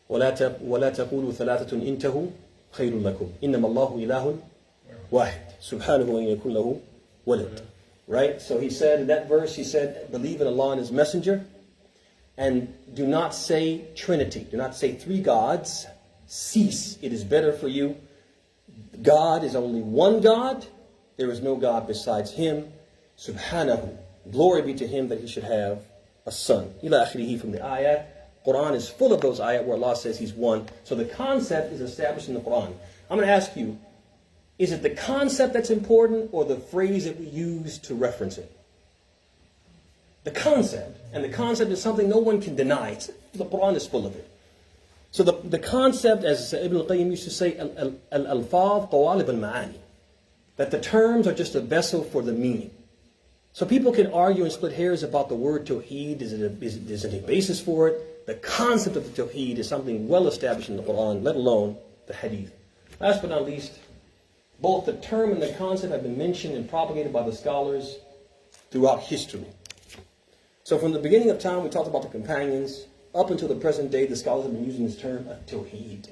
A: وَلَا تَقُولُوا ثَلَاثَةٌ إِنْتَهُ خَيْرٌ لَكُمْ إِنَّمَا اللَّهُ إِلَهٌ وَاحِدٌ سُبْحَانَهُ وَإِنْ يَكُنْ لَهُ وَلَدٌ. Right? So he said, in that verse, he said, believe in Allah and His Messenger, and do not say Trinity. Do not say 3 gods. Cease. It is better for you. God is only one God. There is no God besides Him. Subhanahu. Glory be to Him that He should have a son. Ila akhirihi, from the ayat. Quran is full of those ayat where Allah says He's one. So the concept is established in the Quran. I'm going to ask you, is it the concept that's important or the phrase that we use to reference it? The concept. And the concept is something no one can deny. The Quran is full of it. So the concept, as Ibn al-Qayyim used to say, al-alfaz qawalib al-ma'ani, that the terms are just a vessel for the meaning. So people can argue and split hairs about the word Tawheed. Is there a basis for it? The concept of the Tawheed is something well established in the Quran, let alone the hadith. Last but not least, both the term and the concept have been mentioned and propagated by the scholars throughout history. So from the beginning of time, we talked about the companions. Up until the present day, the scholars have been using this term, At-Tawheed.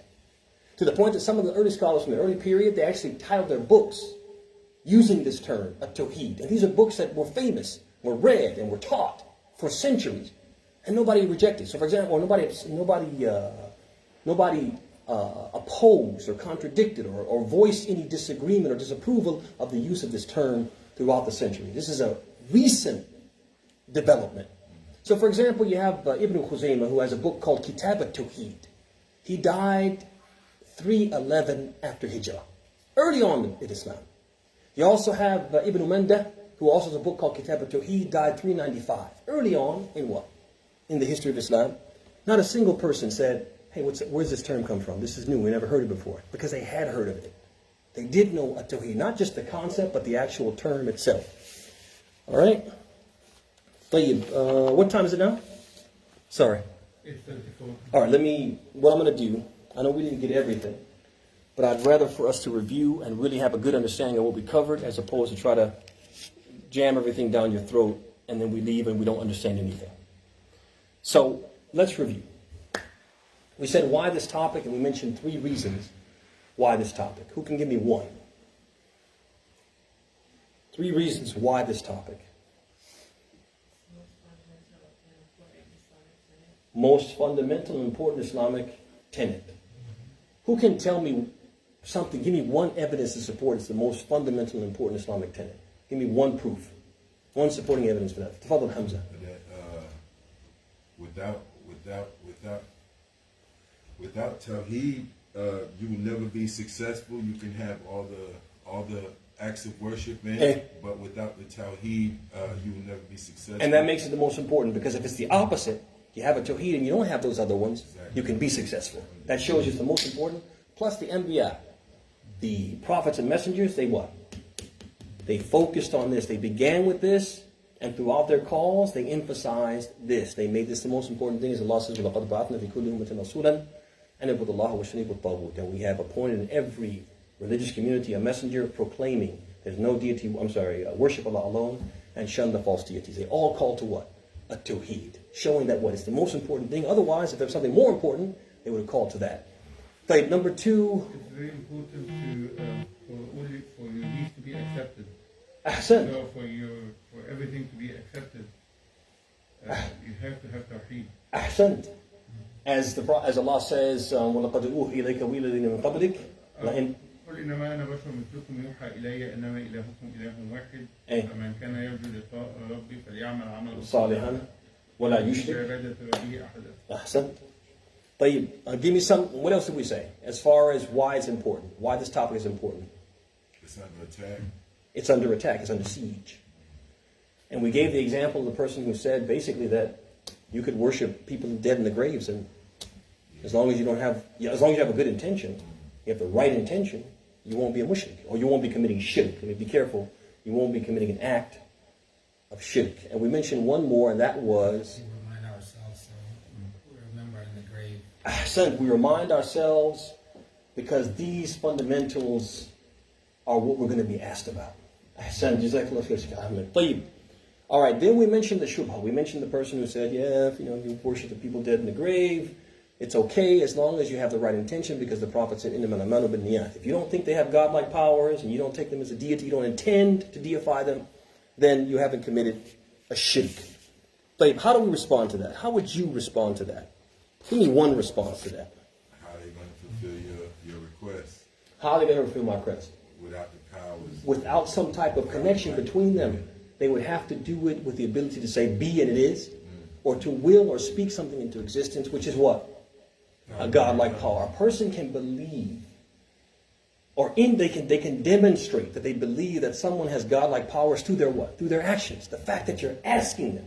A: To the point that some of the early scholars from the early period, they actually titled their books using this term, At-Tawheed. And these are books that were famous, were read, and were taught for centuries. And nobody rejected. So for example, nobody opposed or contradicted or voiced any disagreement or disapproval of the use of this term throughout the century. This is a recent development. So for example, you have Ibn Khuzaymah, who has a book called Kitab At-Tawheed. He died 311 after Hijrah, early on in Islam. You also have Ibn Mandah, who also has a book called Kitab At-Tawheed, died 395, early on in what? In the history of Islam. Not a single person said, hey, where's this term come from? This is new, we never heard it before. Because they had heard of it. They did know At-Tawheed, not just the concept, but the actual term itself. All right? What time is it now? Sorry.
D: 8:34.
A: All right, what I'm going to do, I know we didn't get everything, but I'd rather for us to review and really have a good understanding of what we covered as opposed to try to jam everything down your throat and then we leave and we don't understand anything. So let's review. We said why this topic, and we mentioned 3 reasons why this topic. Who can give me one? 3 reasons why this topic. Most fundamental and important Islamic tenet. Who can tell me something? Give me one evidence to support it's the most fundamental and important Islamic tenet. Give me one proof. One supporting evidence for that. Tafadhal, Hamza.
E: Without Tawheed, you will never be successful. You can have all the acts of worship, but without the Tawheed, you will never be successful.
A: And that makes it the most important, because if it's the opposite, you have a Tawheed and you don't have those other ones, you can be successful. That shows you it's the most important. Plus the Anbiya, the prophets and messengers, they what? They focused on this. They began with this, and throughout their calls, they emphasized this. They made this the most important thing, as Allah says, وَلَقَدْ بَعَثْنَا فِي كُلِّ أُمَّةٍ رَسُولًا أَنِ اعْبُدُوا اللَّهَ وَاجْتَنِبُوا الطَّاغُوتَ. And we have appointed in every religious community a messenger proclaiming there's no deity, worship Allah alone and shun the false deities. They all call to what? A Tawheed. Showing that what is the most important thing. Otherwise, if there's something more important, they would have called to that. Type number 2.
D: It's very important for your needs to be accepted.
A: Ahsan.
D: So for everything to be accepted, you have to have Tawheed.
A: Ahsan. As Allah says, وَلَقَدْ أُوحِيَ إِلَيْكَ وَإِلَى الَّذِينَ مِن قَبْلِكَ لَئِن
D: قل إنما أنا بشر مثلكم يوحى إلي إنما إلهكم إله واحد فمن كان يرجو لقاء ربي فليعمل عملا
A: صالحا ولا يشرك
D: بعبادة ربه أحدا.
A: أحسن. طيب, give me some. What else did we say as far as why it's important? Why this topic is important?
E: It's under attack.
A: It's under attack. It's under siege. And we gave the example of the person who said basically that you could worship people dead in the graves, and as long as you have a good intention, you have the right intention, you won't be a mushrik, or you won't be committing shirk. I mean, be careful. You won't be committing an act of shirk. And we mentioned one more, and that was...
C: We remind ourselves, so we remember in the grave.
A: Ahsan, we remind ourselves because these fundamentals are what we're going to be asked about. Ahsan, jazakallah khair. All right, then we mentioned the shubha. We mentioned the person who said, you worship the people dead in the grave. It's okay as long as you have the right intention, because the Prophet said, إِنَّمَا الْأَعْمَالُ بِالنِّيَّاتِ. If you don't think they have godlike powers and you don't take them as a deity, you don't intend to deify them, then you haven't committed a shirk. But how do we respond to that? How would you respond to that? Give me one response to that.
E: How are they going to fulfill your request?
A: How are they going to fulfill my request?
E: Without the powers.
A: Without some type of connection between them. They would have to do it with the ability to say be and it is, or to will or speak something into existence, which is what? A godlike power. A person can believe, they can demonstrate that they believe that someone has godlike powers through their what? Through their actions. The fact that you're asking them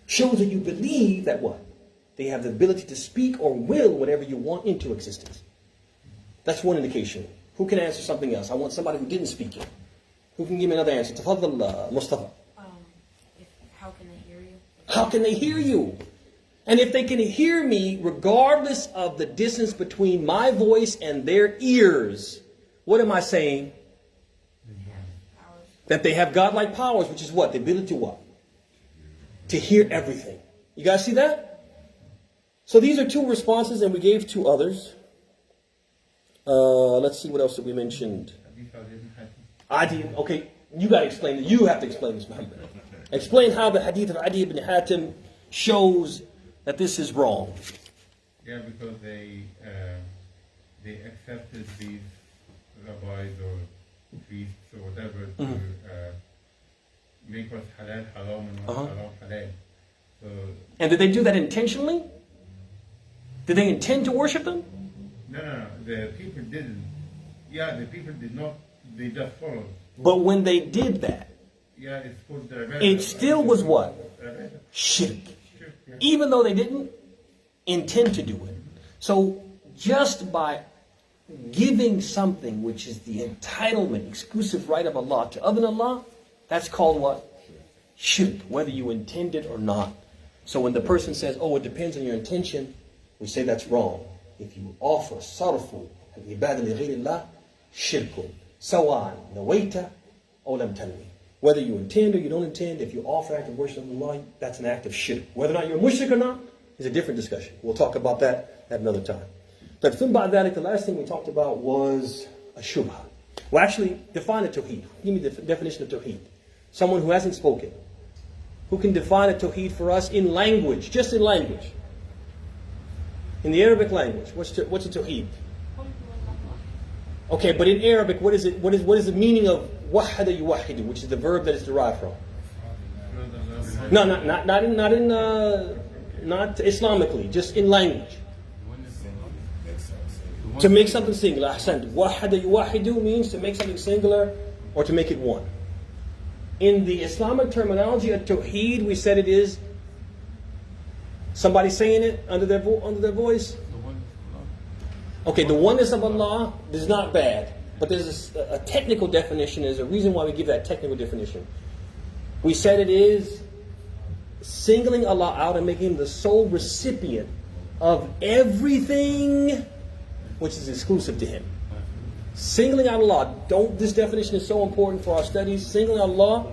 A: shows that you believe that what? They have the ability to speak or will whatever you want into existence. That's one indication. Who can answer something else? I want somebody who didn't speak it. Who can give me another answer? Tafadhal, Mustafa.
B: How can they hear you?
A: How can they hear you? And if they can hear me regardless of the distance between my voice and their ears, what am I saying? That they have godlike powers, which is what? The ability to what? To hear everything. You guys see that? So these are two responses, and we gave two others. Let's see, what else did we mention? Okay, you got to explain it. You have to explain this, Muhammad. Explain how the hadith of Adi ibn Hatim shows that this is wrong.
D: Yeah, because they accepted these rabbis or priests or whatever to make us halal haram and not haram halal. So,
A: and did they do that intentionally? Did they intend to worship them?
D: No. The people didn't. Yeah, the people did not. They just followed.
A: But when they did that,
D: yeah, it's called the
A: it still was what? Shirk.
D: Yeah.
A: Even though they didn't intend to do it. So just by giving something which is the entitlement, exclusive right of Allah to other than Allah, that's called what? Shirk, whether you intend it or not. So when the person says, oh, it depends on your intention, we say that's wrong. If you offer sarfu al-ibadah li ghayrillah, shirkun. Sawan, nawaita, aw lam tanwi. Whether you intend or you don't intend, if you offer act of worship of Allah, that's an act of shirk. Whether or not you're a mushrik or not is a different discussion. We'll talk about that at another time. But the last thing we talked about was a shubha. Well, actually, define a tawheed. Give me the definition of tawheed. Someone who hasn't spoken. Who can define a tawheed for us in language, just in language. In the Arabic language, what's a tawheed? Okay, but in Arabic, what is it? What is the meaning of wahada yuwahidu, which is the verb that it's derived from? No, not Islamically, just in language. To make something singular. Ahsant. Wahada yuwahidu means to make something singular or to make it one. In the Islamic terminology of tawheed, we said it is somebody saying it under their voice. Okay, the oneness of Allah is not bad, but there's a technical definition. There's a reason why we give that technical definition. We said it is singling Allah out and making Him the sole recipient of everything which is exclusive to Him. Singling out Allah. This definition is so important for our studies. Singling out Allah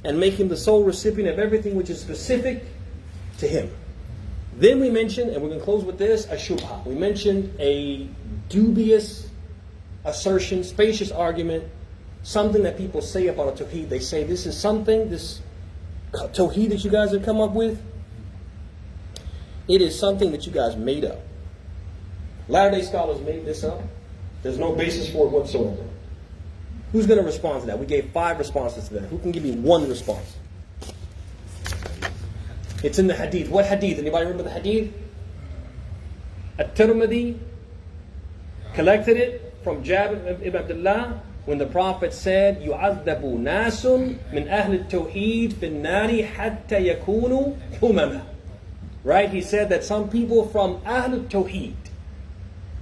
A: and making Him the sole recipient of everything which is specific to Him. Then we mentioned, and we're going to close with this, a shubha. We mentioned a dubious assertion, spacious argument, something that people say about a tawheed. They say this is something, this tawheed that you guys have come up with, it is something that you guys made up. Latter-day scholars made this up. There's no basis for it whatsoever. Who's going to respond to that? We gave 5 responses to that. Who can give me one response? It's in the hadith. What hadith? Anybody remember the hadith? At-Tirmidhi collected it from Jabir ibn Abd'Llah when the Prophet said, يُعَذَّبُ نَاسٌ مِنْ أَهْلِ التَّوْحِيدِ فِي النَّارِ حَتَّى يَكُونُوا أُمَمًا. Right? He said that some people from Ahl al-Tawheed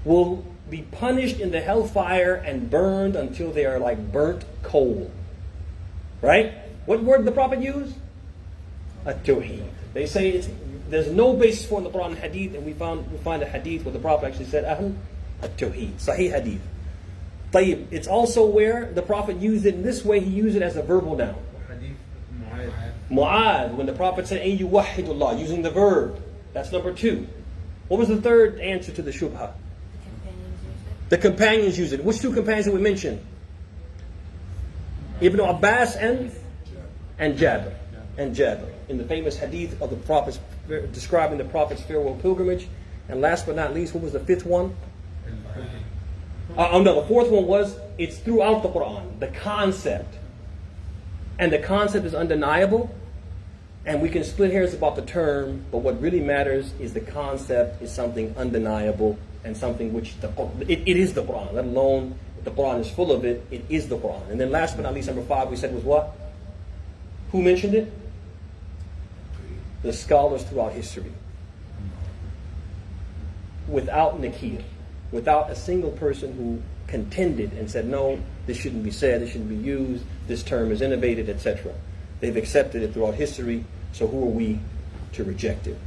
A: will be punished in the hellfire and burned until they are like burnt coal. Right? What word did the Prophet use? At-Tawheed. They say there's no basis for in the Quran and Hadith, and we find a Hadith where the Prophet actually said Ahl At-Tawheed. Sahih Hadith. Tayyib. It's also where the Prophet used it in this way. He used it as a verbal noun. Mu'ad, when the Prophet said Ay yuwahidullah, using the verb. That's number 2. What was the third answer to the shubha? The companions use it. Which 2 companions did we mention? Ibn Abbas and Jabir. And Jabir. In the famous hadith of the Prophet's, describing the Prophet's farewell pilgrimage. And last but not least, what was the 5th one? No, the 4th one was, it's throughout the Quran. The concept. And the concept is undeniable. And we can split hairs about the term, but what really matters is the concept is something undeniable and something which it is the Quran, let alone the Quran is full of it, it is the Quran. And then last but not least, number 5 we said was what? Who mentioned it? The scholars throughout history. Without nakir, without a single person who contended and said, no, this shouldn't be said, this shouldn't be used, this term is innovated, etc. They've accepted it throughout history, so who are we to reject it?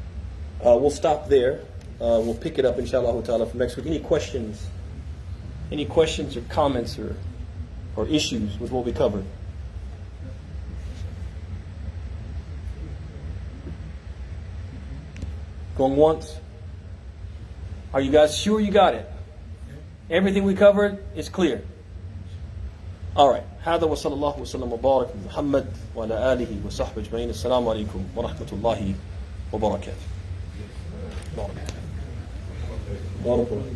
A: We'll stop there. We'll pick it up, inshallah ta'ala, for next week. Any questions? Any questions or comments or issues with what we covered? Going once? Are you guys sure you got it? Everything we covered is clear. All right. هذا وصلى الله وسلم وبارك على محمد وعلى آله وصحبه أجمعين. السلام عليكم ورحمة الله وبركاته. بارك الله.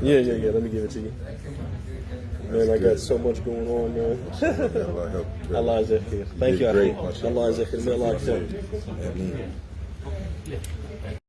A: Yeah. Let me give it to you. Man, I got so much going on, man. Allah is khair. Thank you, Akhi. Allah is khair. May Allah accept.